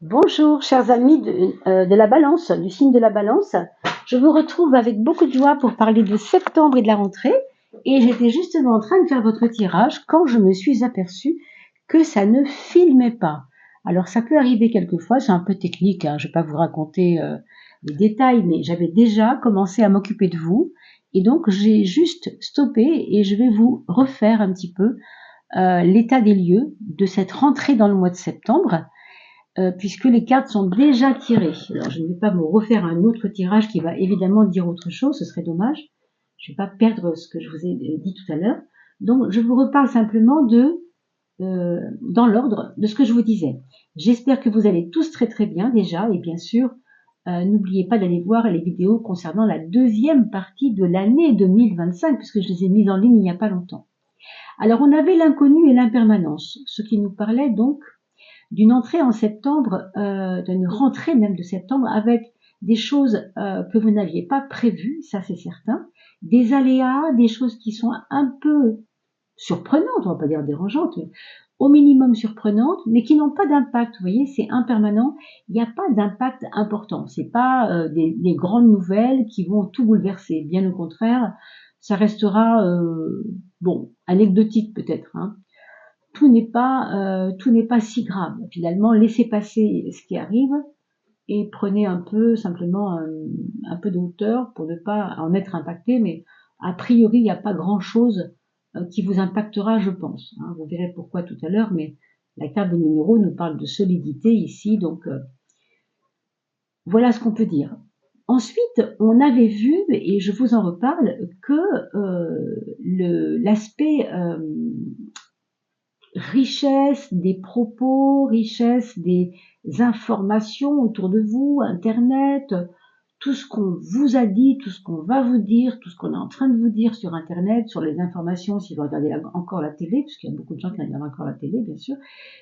Bonjour, chers amis de la Balance, du signe de la Balance. Je vous retrouve avec beaucoup de joie pour parler de septembre et de la rentrée. Et j'étais justement en train de faire votre tirage quand je me suis aperçue que ça ne filmait pas. Alors ça peut arriver quelquefois, c'est un peu technique, hein, je ne vais pas vous raconter les détails, mais j'avais déjà commencé à m'occuper de vous. Et donc j'ai juste stoppé et je vais vous refaire un petit peu l'état des lieux de cette rentrée dans le mois de septembre. Puisque les cartes sont déjà tirées. Alors, je ne vais pas me refaire un autre tirage qui va évidemment dire autre chose, ce serait dommage. Je ne vais pas perdre ce que je vous ai dit tout à l'heure. Donc, je vous reparle simplement dans l'ordre de ce que je vous disais. J'espère que vous allez tous très très bien déjà, et bien sûr, n'oubliez pas d'aller voir les vidéos concernant la deuxième partie de l'année 2025, puisque je les ai mises en ligne il n'y a pas longtemps. Alors, on avait l'inconnu et l'impermanence, ce qui nous parlait donc d'une entrée en septembre, d'une rentrée même de septembre, avec des choses que vous n'aviez pas prévues, ça c'est certain, des aléas, des choses qui sont un peu surprenantes, on va pas dire dérangeantes, mais au minimum surprenantes, mais qui n'ont pas d'impact. Vous voyez, c'est impermanent. Il n'y a pas d'impact important. C'est pas des grandes nouvelles qui vont tout bouleverser. Bien au contraire, ça restera bon anecdotique peut-être. Hein. Tout n'est pas si grave. Finalement, laissez passer ce qui arrive et prenez un peu simplement un peu de hauteur pour ne pas en être impacté. Mais a priori, il n'y a pas grand-chose qui vous impactera, je pense. Hein. Vous verrez pourquoi tout à l'heure, mais la carte des minéraux nous parle de solidité ici, donc voilà ce qu'on peut dire. Ensuite, on avait vu, et je vous en reparle, que l'aspect richesse des propos, richesse des informations autour de vous, Internet, tout ce qu'on vous a dit, tout ce qu'on va vous dire, tout ce qu'on est en train de vous dire sur Internet, sur les informations, si vous regardez encore la télé, puisqu'il y a beaucoup de gens qui regardent encore la télé, bien sûr,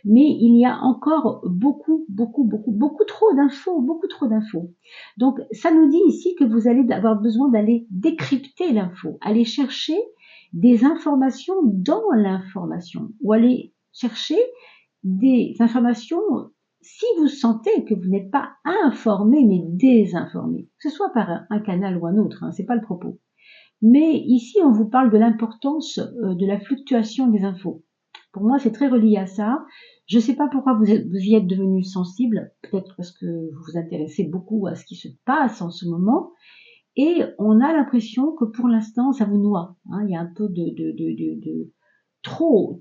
mais il y a encore beaucoup trop d'infos, beaucoup trop d'infos. Donc, ça nous dit ici que vous allez avoir besoin d'aller décrypter l'info, aller chercher des informations dans l'information ou aller chercher des informations si vous sentez que vous n'êtes pas informé mais désinformé, que ce soit par un canal ou un autre, hein, c'est pas le propos. Mais ici, on vous parle de l'importance de la fluctuation des infos. Pour moi, c'est très relié à ça. Je ne sais pas pourquoi vous y êtes devenu sensible, peut-être parce que vous vous intéressez beaucoup à ce qui se passe en ce moment, et on a l'impression que pour l'instant, ça vous noie. Hein. Il y a un peu de trop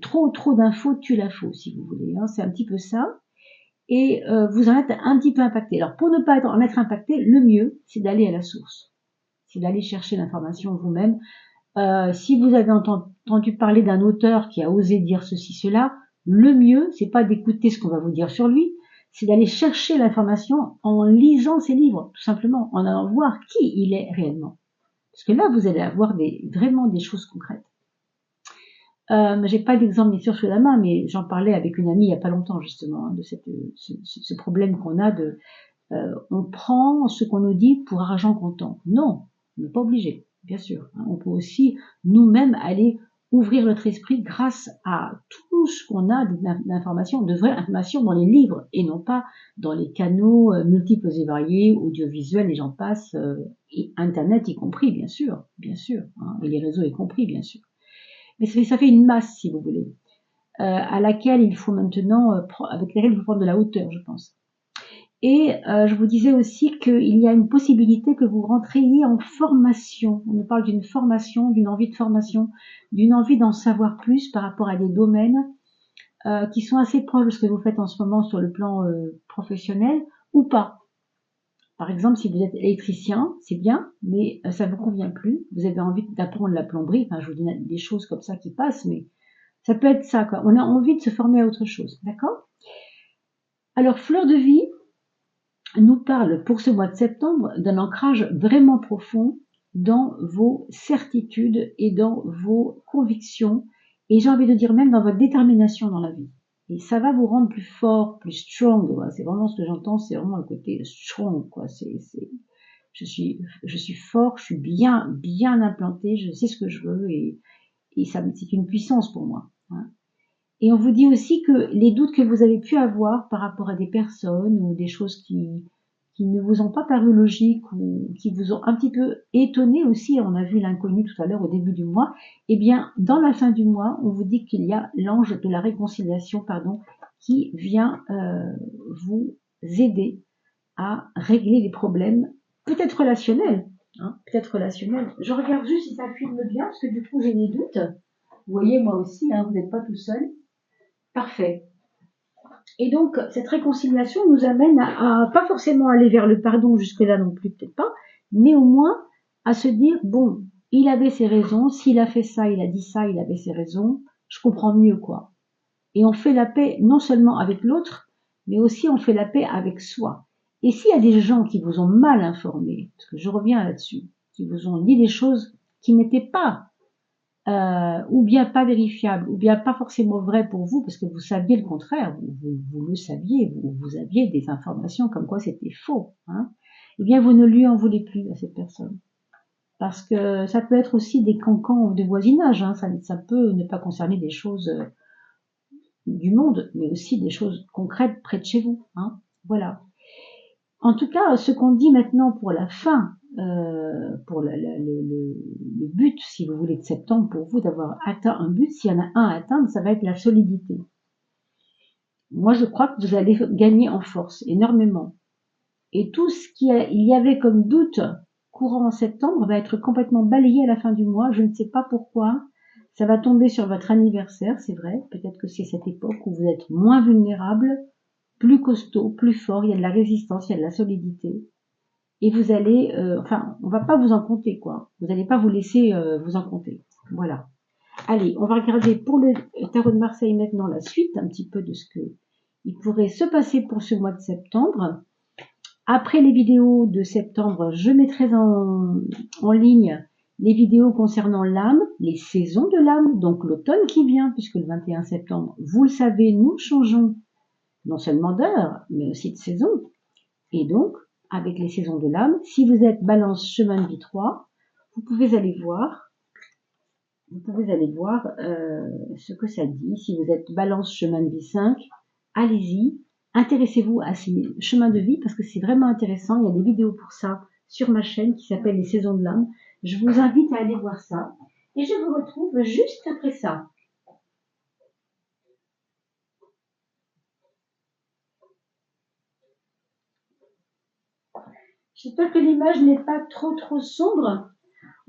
d'infos tue l'info, si vous voulez. Hein. C'est un petit peu ça. Et vous en êtes un petit peu impacté. Alors, pour ne pas en être impacté, le mieux, c'est d'aller à la source. C'est d'aller chercher l'information vous-même. Si vous avez entendu parler d'un auteur qui a osé dire ceci, cela, le mieux, c'est pas d'écouter ce qu'on va vous dire sur lui, c'est d'aller chercher l'information en lisant ses livres, tout simplement, en allant voir qui il est réellement. Parce que là, vous allez avoir vraiment des choses concrètes. J'ai pas d'exemple bien sûr sous la main, mais j'en parlais avec une amie il y a pas longtemps justement hein, de ce problème qu'on a de on prend ce qu'on nous dit pour argent comptant. Non, on n'est pas obligé, bien sûr. Hein. On peut aussi nous-mêmes aller ouvrir notre esprit grâce à tout ce qu'on a d'informations, de vraies informations dans les livres et non pas dans les canaux multiples et variés, audiovisuels et j'en passe, et Internet y compris, bien sûr, hein, et les réseaux y compris, bien sûr. Mais ça fait une masse, si vous voulez, à laquelle il faut maintenant, avec laquelle il faut prendre de la hauteur, je pense. Et je vous disais aussi qu'il y a une possibilité que vous rentriez en formation. On nous parle d'une formation, d'une envie de formation, d'une envie d'en savoir plus par rapport à des domaines qui sont assez proches de ce que vous faites en ce moment sur le plan professionnel ou pas. Par exemple, si vous êtes électricien, c'est bien, mais ça vous convient plus. Vous avez envie d'apprendre la plomberie. Enfin, je vous donne des choses comme ça qui passent, mais ça peut être ça, quoi. On a envie de se former à autre chose, d'accord? Alors, Fleur de Vie nous parle pour ce mois de septembre d'un ancrage vraiment profond dans vos certitudes et dans vos convictions, et j'ai envie de dire même dans votre détermination dans la vie. Et ça va vous rendre plus fort, plus strong. Voilà. C'est vraiment ce que j'entends, c'est vraiment le côté strong, quoi. Je suis fort, je suis bien implanté, je sais ce que je veux, et ça, c'est une puissance pour moi. Hein. Et on vous dit aussi que les doutes que vous avez pu avoir par rapport à des personnes ou des choses qui ne vous ont pas paru logiques ou qui vous ont un petit peu étonné aussi, on a vu l'inconnu tout à l'heure au début du mois, eh bien, dans la fin du mois, on vous dit qu'il y a l'ange de la réconciliation, pardon, qui vient vous aider à régler les problèmes, peut-être relationnels, hein, peut-être relationnels. Je regarde juste si ça filme bien, parce que du coup j'ai des doutes. Vous voyez, moi aussi, hein, vous n'êtes pas tout seul. Parfait. Et donc, cette réconciliation nous amène à pas forcément aller vers le pardon jusque-là non plus, peut-être pas, mais au moins à se dire, bon, il avait ses raisons, s'il a fait ça, il a dit ça, il avait ses raisons, je comprends mieux, quoi. Et on fait la paix non seulement avec l'autre, mais aussi on fait la paix avec soi. Et s'il y a des gens qui vous ont mal informé, parce que je reviens là-dessus, qui vous ont dit des choses qui n'étaient pas ou bien pas vérifiable, ou bien pas forcément vrai pour vous, parce que vous saviez le contraire, vous le saviez, vous aviez des informations comme quoi c'était faux, hein, eh bien vous ne lui en voulez plus à cette personne. Parce que ça peut être aussi des cancans de voisinage, hein, ça peut ne pas concerner des choses du monde, mais aussi des choses concrètes près de chez vous, hein, voilà. En tout cas, ce qu'on dit maintenant pour la fin, pour le but, si vous voulez, de septembre, pour vous d'avoir atteint un but, s'il y en a un à atteindre, ça va être la solidité. Moi, je crois que vous allez gagner en force, énormément. Et tout ce qu'il y avait comme doute courant en septembre va être complètement balayé à la fin du mois. Je ne sais pas pourquoi. Ça va tomber sur votre anniversaire, c'est vrai. Peut-être que c'est cette époque où vous êtes moins vulnérable, plus costaud, plus fort. Il y a de la résistance, il y a de la solidité. Et vous allez, enfin, on va pas vous en compter, quoi. Vous n'allez pas vous laisser vous en compter. Voilà. Allez, on va regarder pour le tarot de Marseille maintenant la suite, un petit peu de ce que il pourrait se passer pour ce mois de septembre. Après les vidéos de septembre, je mettrai en ligne les vidéos concernant l'âme, les saisons de l'âme, donc l'automne qui vient, puisque le 21 septembre, vous le savez, nous changeons non seulement d'heure, mais aussi de saison. Et donc, avec les saisons de l'âme, si vous êtes Balance chemin de vie 3, vous pouvez aller voir ce que ça dit. Si vous êtes Balance chemin de vie 5, allez-y, intéressez-vous à ces chemins de vie parce que c'est vraiment intéressant. Il y a des vidéos pour ça sur ma chaîne qui s'appelle les saisons de l'âme. Je vous invite à aller voir ça. Et je vous retrouve juste après ça. J'espère que l'image n'est pas trop sombre.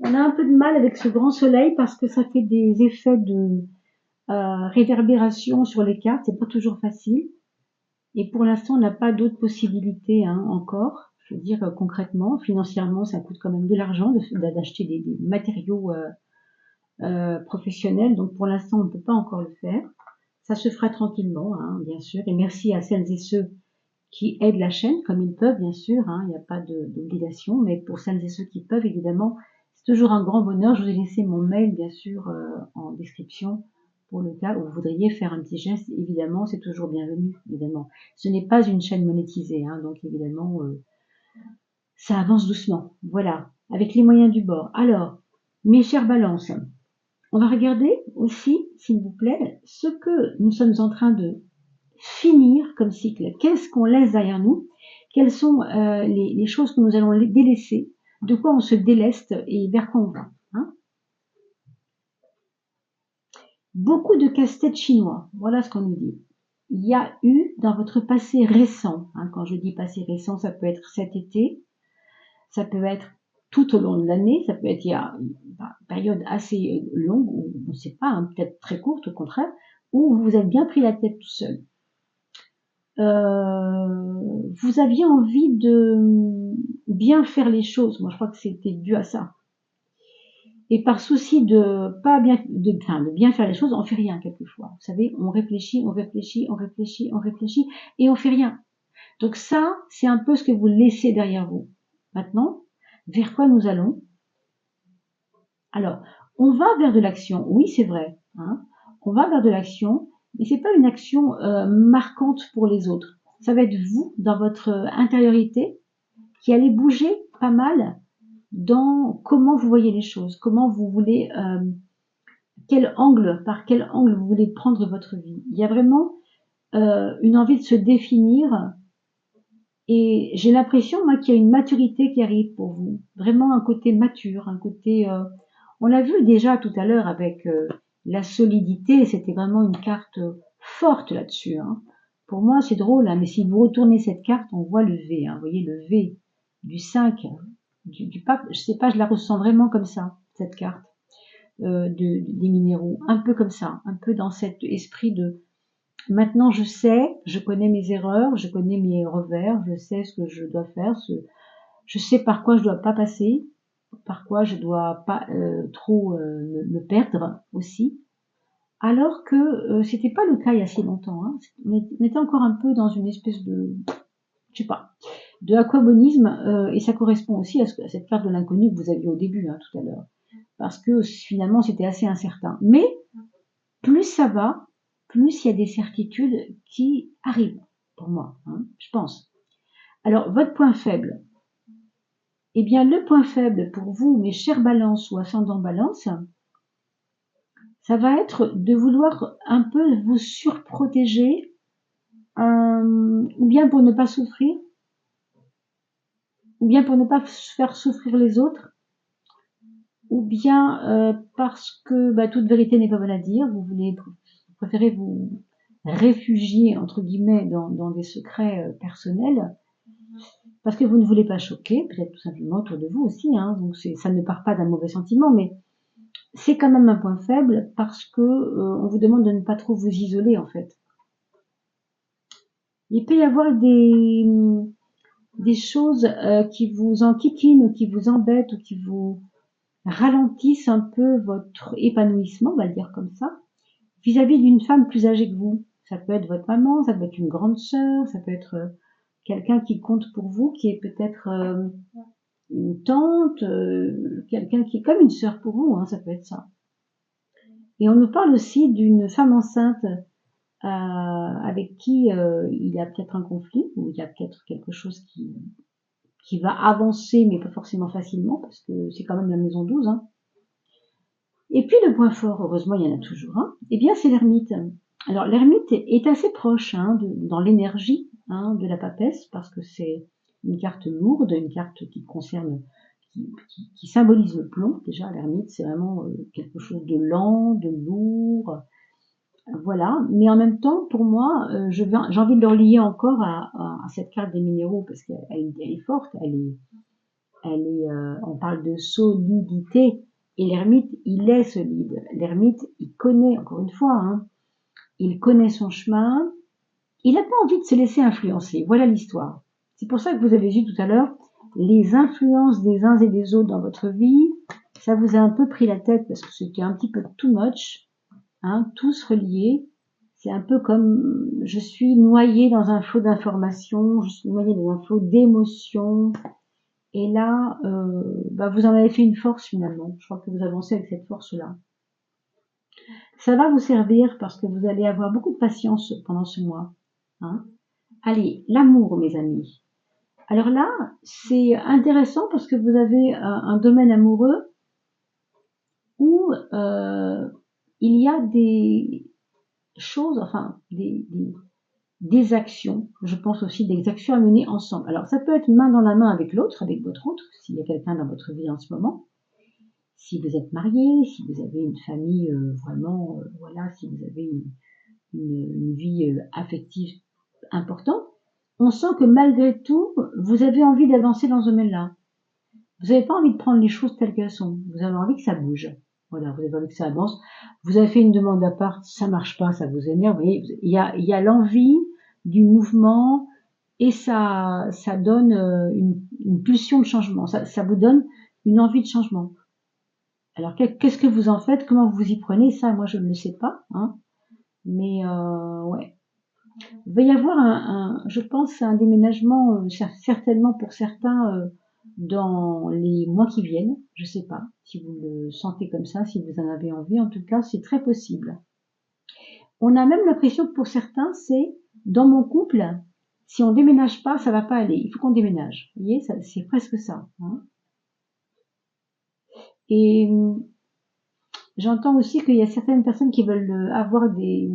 On a un peu de mal avec ce grand soleil parce que ça fait des effets de réverbération sur les cartes. C'est pas toujours facile. Et pour l'instant, on n'a pas d'autres possibilités encore. Je veux dire concrètement, financièrement, ça coûte quand même de l'argent d'acheter des matériaux professionnels. Donc pour l'instant, on ne peut pas encore le faire. Ça se fera tranquillement, bien sûr. Et merci à celles et ceux qui aident la chaîne comme ils peuvent, bien sûr. Il n'y a pas d'obligation, mais pour celles et ceux qui peuvent, évidemment, c'est toujours un grand bonheur. Je vous ai laissé mon mail, bien sûr, en description pour le cas où vous voudriez faire un petit geste. Évidemment, c'est toujours bienvenu, évidemment. Ce n'est pas une chaîne monétisée, donc évidemment, ça avance doucement. Voilà, avec les moyens du bord. Alors, mes chères balances, on va regarder aussi, s'il vous plaît, ce que nous sommes en train de finir comme cycle. Qu'est-ce qu'on laisse derrière nous? Quelles sont les choses que nous allons délaisser? De quoi on se déleste et vers quoi on va, Beaucoup de casse-tête chinois. Voilà ce qu'on nous dit. Il y a eu dans votre passé récent, quand je dis passé récent, ça peut être cet été, ça peut être tout au long de l'année, ça peut être il y a une période assez longue, ou on ne sait pas, peut-être très courte au contraire, où vous vous êtes bien pris la tête tout seul. Vous aviez envie de bien faire les choses. Moi, je crois que c'était dû à ça. Et par souci de pas bien, de bien faire les choses, on fait rien quelquefois. Vous savez, on réfléchit, et on fait rien. Donc ça, c'est un peu ce que vous laissez derrière vous. Maintenant, vers quoi nous allons? Alors, on va vers de l'action. Oui, c'est vrai. On va vers de l'action, mais c'est pas une action marquante pour les autres. Ça va être vous, dans votre intériorité, qui allez bouger pas mal dans comment vous voyez les choses, comment vous voulez par quel angle vous voulez prendre votre vie. Il y a vraiment une envie de se définir, et j'ai l'impression, moi, qu'il y a une maturité qui arrive pour vous. Vraiment un côté mature, un côté... on l'a vu déjà tout à l'heure avec la solidité, c'était vraiment une carte forte là-dessus. Hein. Pour moi, c'est drôle, hein, mais si vous retournez cette carte, on voit le V. Hein, vous voyez le V du 5, du pape. Je sais pas, je la ressens vraiment comme ça, cette carte des minéraux. Un peu comme ça, un peu dans cet esprit de... Maintenant, je sais, je connais mes erreurs, je connais mes revers, je sais ce que je dois faire, je sais par quoi je dois pas passer, par quoi je dois pas trop me perdre aussi. Alors que c'était pas le cas il y a si longtemps. Hein. On était encore un peu dans une espèce de, je sais pas, de aquabonisme, et ça correspond aussi à cette carte de l'inconnu que vous aviez au début, hein, tout à l'heure, parce que finalement c'était assez incertain. Mais plus ça va, plus il y a des certitudes qui arrivent pour moi, hein, je pense. Alors, votre point faible. Eh bien, le point faible pour vous, mes chers balances ou ascendant balance, ça va être de vouloir un peu vous surprotéger, ou bien pour ne pas souffrir, ou bien pour ne pas faire souffrir les autres, ou bien parce que toute vérité n'est pas bonne à dire, vous préférez vous réfugier, entre guillemets, dans des secrets personnels, parce que vous ne voulez pas choquer, peut-être tout simplement autour de vous aussi, hein, donc ça ne part pas d'un mauvais sentiment, mais c'est quand même un point faible parce que on vous demande de ne pas trop vous isoler en fait. Il peut y avoir des choses qui vous enquiquinent ou qui vous embêtent ou qui vous ralentissent un peu votre épanouissement, on va le dire comme ça, vis-à-vis d'une femme plus âgée que vous. Ça peut être votre maman, ça peut être une grande sœur, ça peut être quelqu'un qui compte pour vous, qui est peut-être une tante, quelqu'un qui est comme une sœur pour vous, hein, ça peut être ça. Et on nous parle aussi d'une femme enceinte avec qui il y a peut-être un conflit, ou il y a peut-être quelque chose qui va avancer, mais pas forcément facilement, parce que c'est quand même la maison 12. Hein. Et puis le point fort, heureusement il y en a toujours un, eh bien c'est l'ermite. Alors l'ermite est assez proche dans l'énergie de la papesse, parce que c'est une carte lourde, une carte qui concerne, qui symbolise le plomb. Déjà l'ermite c'est vraiment quelque chose de lent, de lourd, voilà. Mais en même temps, pour moi, j'ai envie de le relier encore à cette carte des minéraux, parce qu'elle est forte, on parle de solidité, et l'ermite, il est solide. L'ermite, il connaît, encore une fois, hein, il connaît son chemin, il n'a pas envie de se laisser influencer. Voilà l'histoire. C'est pour ça que vous avez vu tout à l'heure, les influences des uns et des autres dans votre vie, ça vous a un peu pris la tête, parce que c'était un petit peu too much, hein, tous reliés. C'est un peu comme je suis noyée dans un flot d'informations, je suis noyée dans un flot d'émotions. Et là, vous en avez fait une force finalement. Je crois que vous avancez avec cette force-là. Ça va vous servir parce que vous allez avoir beaucoup de patience pendant ce mois. Hein. Allez, l'amour, mes amis. Alors là, c'est intéressant parce que vous avez un domaine amoureux où il y a des choses, enfin des actions, je pense aussi des actions à mener ensemble. Alors ça peut être main dans la main avec l'autre, avec votre autre, s'il y a quelqu'un dans votre vie en ce moment, si vous êtes marié, si vous avez une famille vraiment, voilà, si vous avez une vie affective importante, on sent que malgré tout, vous avez envie d'avancer dans ce domaine-là. Vous n'avez pas envie de prendre les choses telles qu'elles sont, vous avez envie que ça bouge. Voilà, vous avez envie que ça avance. Vous avez fait une demande à part, ça marche pas, ça vous énerve. Vous voyez, il y a l'envie du mouvement et ça donne une pulsion de changement. Ça vous donne une envie de changement. Alors qu'est-ce que vous en faites? Comment vous y prenez? Ça, moi, je ne le sais pas. Hein. Mais ouais, il va y avoir je pense, un déménagement certainement pour certains dans les mois qui viennent. Je sais pas si vous le sentez comme ça, si vous en avez envie. En tout cas, c'est très possible. On a même l'impression que pour certains, c'est dans mon couple, si on déménage pas, ça va pas aller. Il faut qu'on déménage. Vous voyez, c'est presque ça. Hein. Et J'entends aussi qu'il y a certaines personnes qui veulent avoir des,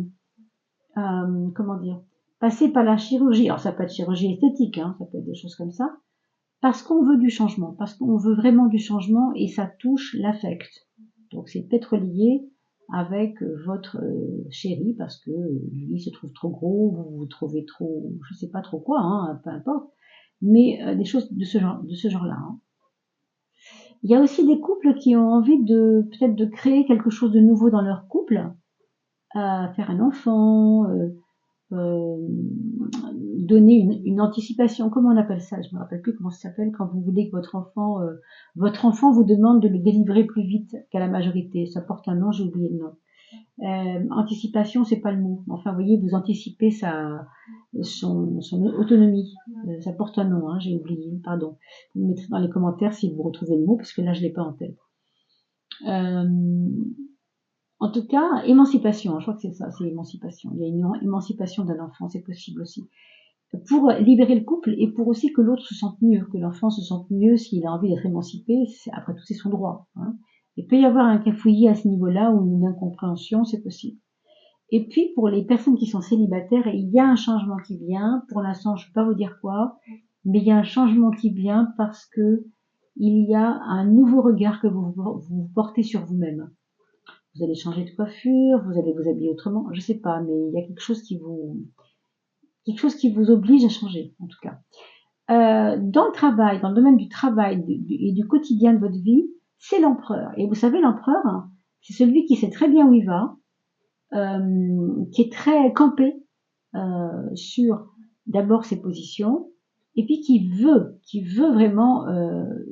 comment dire, passer par la chirurgie. Alors ça peut être chirurgie esthétique, hein, ça peut être des choses comme ça, parce qu'on veut du changement, parce qu'on veut vraiment du changement et ça touche l'affect. Donc c'est peut-être lié avec votre chéri parce que lui se trouve trop gros, vous vous trouvez trop, je sais pas trop quoi, hein, peu importe, mais des choses de ce genre-là. Hein. Il y a aussi des couples qui ont envie de peut-être de créer quelque chose de nouveau dans leur couple, faire un enfant, euh, donner une anticipation. Comment on appelle ça? Je me rappelle plus comment ça s'appelle quand vous voulez que votre enfant vous demande de le délivrer plus vite qu'à la majorité. Ça porte un nom, j'ai oublié le nom. Anticipation, c'est pas le mot. Enfin, vous voyez, vous anticipez son autonomie. Ça porte un nom, hein, j'ai oublié, pardon. Vous me mettrez dans les commentaires si vous retrouvez le mot, parce que là, je l'ai pas en tête. En tout cas, émancipation, je crois que c'est ça, c'est émancipation. Il y a une émancipation d'un enfant, c'est possible aussi. Pour libérer le couple et pour aussi que l'autre se sente mieux, que l'enfant se sente mieux s'il a envie d'être émancipé, après tout c'est son droit. Hein. Il peut y avoir un cafouillis à ce niveau-là ou une incompréhension, c'est possible. Et puis pour les personnes qui sont célibataires, il y a un changement qui vient. Pour l'instant, je ne peux pas vous dire quoi, mais il y a un changement qui vient parce que il y a un nouveau regard que vous portez sur vous-même. Vous allez changer de coiffure, vous allez vous habiller autrement, je sais pas, mais il y a quelque chose qui vous oblige à changer, en tout cas. Dans le travail, dans le domaine du travail et du quotidien de votre vie, c'est l'empereur. Et vous savez, l'empereur, hein, c'est celui qui sait très bien où il va, qui est très campé sur d'abord ses positions, et puis qui veut vraiment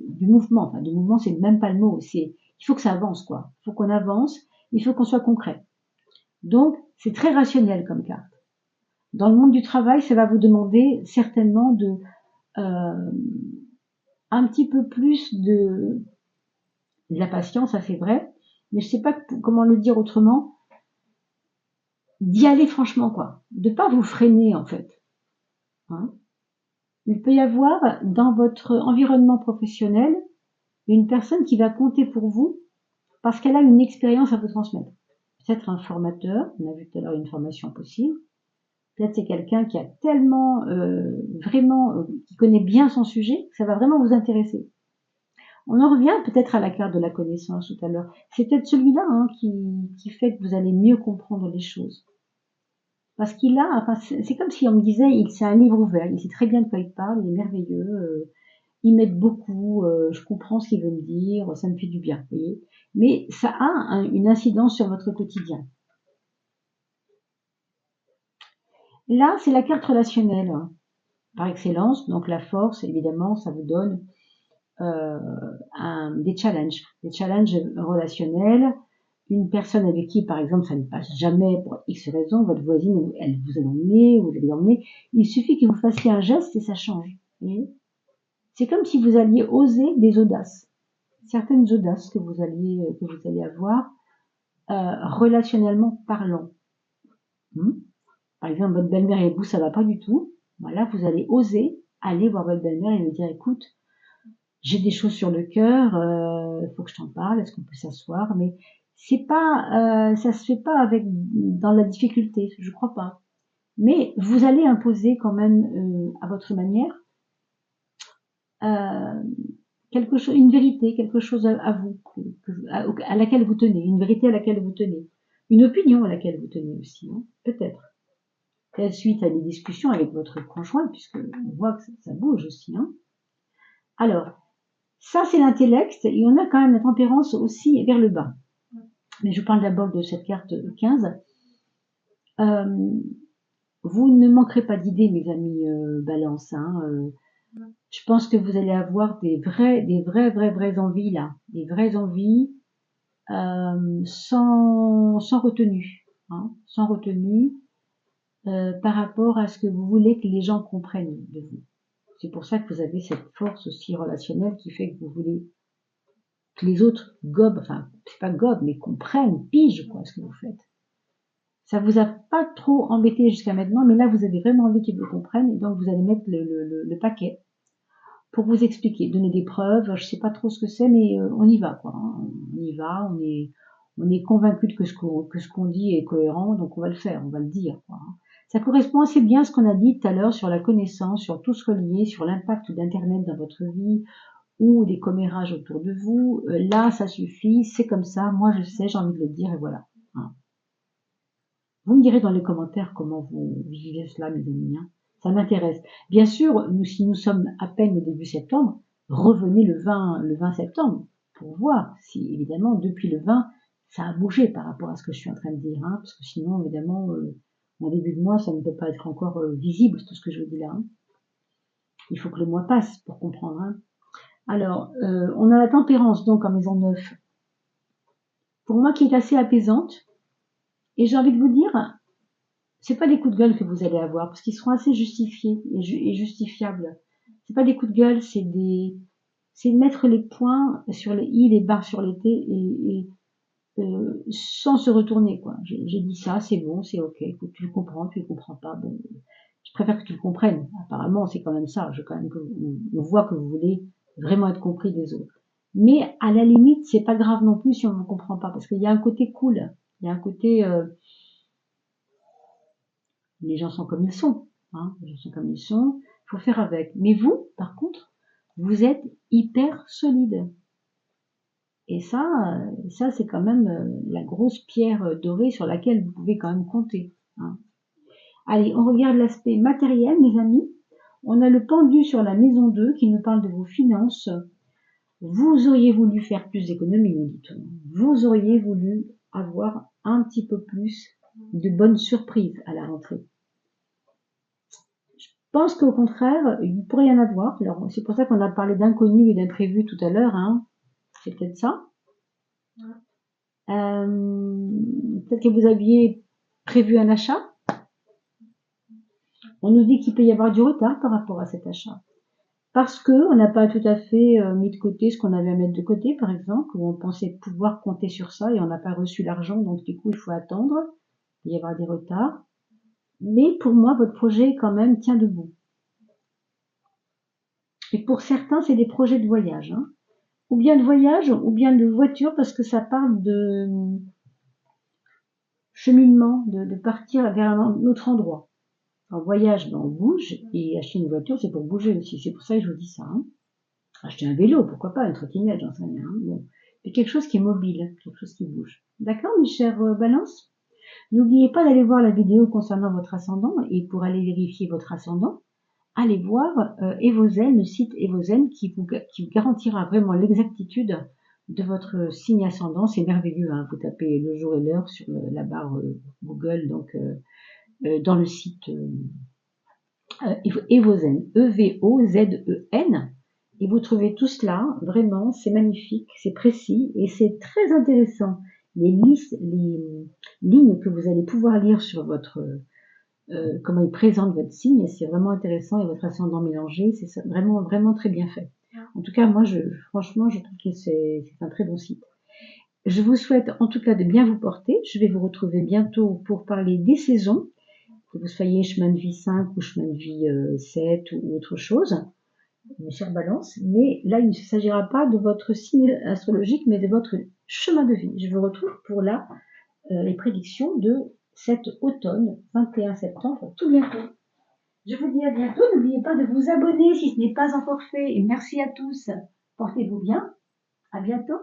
du mouvement. Enfin, du mouvement, c'est même pas le mot. Il faut que ça avance, quoi. Il faut qu'on avance. Il faut qu'on soit concret. Donc, c'est très rationnel comme carte. Dans le monde du travail, ça va vous demander certainement de un petit peu plus de la patience, ça c'est vrai, mais je sais pas comment le dire autrement, d'y aller franchement, quoi, de pas vous freiner en fait. Hein. Il peut y avoir dans votre environnement professionnel une personne qui va compter pour vous parce qu'elle a une expérience à vous transmettre. Peut-être un formateur, on a vu tout à l'heure une formation possible. Peut-être c'est quelqu'un qui a tellement qui connaît bien son sujet que ça va vraiment vous intéresser. On en revient peut-être à la carte de la connaissance tout à l'heure. C'est peut-être celui-là hein, qui fait que vous allez mieux comprendre les choses. Parce qu'il a, enfin, c'est comme si on me disait, c'est un livre ouvert, il sait très bien de quoi il parle, il est merveilleux, il m'aide beaucoup, je comprends ce qu'il veut me dire, ça me fait du bien, vous voyez. Mais ça a une incidence sur votre quotidien. Là, c'est la carte relationnelle, hein, par excellence, donc la force, évidemment, ça vous donne des challenges relationnels, une personne avec qui, par exemple, ça ne passe jamais pour X raison, votre voisine, elle vous a emmené, vous l'avez emmené, il suffit que vous fassiez un geste et ça change. C'est comme si vous alliez oser des audaces, certaines audaces que vous allez avoir relationnellement parlant. Par exemple, votre belle-mère et vous, ça va pas du tout. Voilà, vous allez oser aller voir votre belle-mère et lui dire, écoute, j'ai des choses sur le cœur, faut que je t'en parle, est-ce qu'on peut s'asseoir? Mais c'est pas, ça se fait pas dans la difficulté, je crois pas. Mais vous allez imposer quand même à votre manière quelque chose, une vérité, quelque chose à vous, à laquelle vous tenez, une vérité à laquelle vous tenez, une opinion à laquelle vous tenez aussi, hein, peut-être. Suite à des discussions avec votre conjoint, puisque on voit que ça bouge aussi. Hein. Alors, ça, c'est l'intellect, et on a quand même la tempérance aussi vers le bas. Mais je parle d'abord de cette carte 15. Vous ne manquerez pas d'idées, mes amis Balance. Hein. Je pense que vous allez avoir des vraies envies là, des vraies envies sans retenue, hein, sans retenue par rapport à ce que vous voulez que les gens comprennent de vous. C'est pour ça que vous avez cette force aussi relationnelle qui fait que vous voulez que les autres gobent, enfin, c'est pas gobent, mais comprennent, pigent, quoi, ce que vous faites. Ça vous a pas trop embêté jusqu'à maintenant, mais là, vous avez vraiment envie qu'ils vous comprennent, et donc vous allez mettre le paquet pour vous expliquer, donner des preuves, je sais pas trop ce que c'est, mais on y va, quoi. Hein. On y va, On est convaincu que ce qu'on dit est cohérent, donc on va le faire, on va le dire, quoi. Ça correspond assez bien à ce qu'on a dit tout à l'heure sur la connaissance, sur tout ce relié, sur l'impact d'Internet dans votre vie ou des commérages autour de vous. Là, ça suffit, c'est comme ça, moi je sais, j'ai envie de le dire et voilà. Vous me direz dans les commentaires comment vous vivez cela, mes amis. Ça m'intéresse. Bien sûr, si nous sommes à peine au début septembre, revenez le 20 septembre pour voir si, évidemment, depuis le 20, ça a bougé par rapport à ce que je suis en train de dire. Parce que sinon, évidemment, en début de mois, ça ne peut pas être encore visible, tout ce que je vous dis là. Il faut que le mois passe pour comprendre. Alors, on a la tempérance, donc, en maison 9. Pour moi, qui est assez apaisante. Et j'ai envie de vous dire, c'est pas des coups de gueule que vous allez avoir, parce qu'ils seront assez justifiés et justifiables. C'est pas des coups de gueule, c'est de mettre les points sur les i, les barres sur les t, et sans se retourner, quoi. J'ai dit ça, c'est bon, c'est ok. Écoute, tu le comprends, tu le comprends pas. Bon, je préfère que tu le comprennes. Apparemment, c'est quand même ça. Je veux quand même on voit que vous voulez vraiment être compris des autres. Mais à la limite, c'est pas grave non plus si on ne comprend pas, parce qu'il y a un côté cool, il y a un côté les gens sont comme ils sont, les gens sont comme ils sont, il faut faire avec. Mais vous, par contre, vous êtes hyper solide. Et ça c'est quand même la grosse pierre dorée sur laquelle vous pouvez quand même compter. Allez, on regarde l'aspect matériel, mes amis. On a le pendu sur la maison 2 qui nous parle de vos finances. Vous auriez voulu faire plus d'économies, nous dit-on. Vous auriez voulu avoir un petit peu plus de bonnes surprises à la rentrée. Je pense qu'au contraire, il pourrait y en avoir. Alors, c'est pour ça qu'on a parlé d'inconnu et d'imprévu tout à l'heure. C'est peut-être ça. Peut-être que vous aviez prévu un achat. On nous dit qu'il peut y avoir du retard par rapport à cet achat. Parce qu'on n'a pas tout à fait mis de côté ce qu'on avait à mettre de côté, par exemple, où on pensait pouvoir compter sur ça et on n'a pas reçu l'argent, donc du coup, il faut attendre. Il peut y avoir des retards. Mais pour moi, votre projet, quand même, tient debout. Et pour certains, c'est des projets de voyage. Ou bien de voyage, ou bien de voiture, parce que ça parle de cheminement, de partir vers un autre endroit. En voyage, on bouge, et acheter une voiture, c'est pour bouger aussi. C'est pour ça que je vous dis ça. Acheter un vélo, pourquoi pas, une trottinette, j'en sais rien. Bon. Mais quelque chose qui est mobile, quelque chose qui bouge. D'accord, mes chers balances? N'oubliez pas d'aller voir la vidéo concernant votre ascendant, et pour aller vérifier votre ascendant, allez voir Evozen, le site Evozen qui vous garantira vraiment l'exactitude de votre signe ascendant. C'est merveilleux, vous tapez le jour et l'heure sur la barre Google, donc dans le site Evozen, E-V-O-Z-E-N, et vous trouvez tout cela, vraiment, c'est magnifique, c'est précis, et c'est très intéressant. Les lignes que vous allez pouvoir lire sur votre comment il présente votre signe, c'est vraiment intéressant, et votre ascendant mélangé, c'est vraiment, vraiment très bien fait. En tout cas, moi, franchement, je trouve que c'est un très bon site. Je vous souhaite en tout cas de bien vous porter. Je vais vous retrouver bientôt pour parler des saisons, que vous soyez chemin de vie 5 ou chemin de vie 7 ou autre chose, mes chères balances. Mais là, il ne s'agira pas de votre signe astrologique, mais de votre chemin de vie. Je vous retrouve pour les prédictions de cet automne, 21 septembre, tout bientôt. Je vous dis à bientôt. N'oubliez pas de vous abonner si ce n'est pas encore fait. Et merci à tous. Portez-vous bien. À bientôt.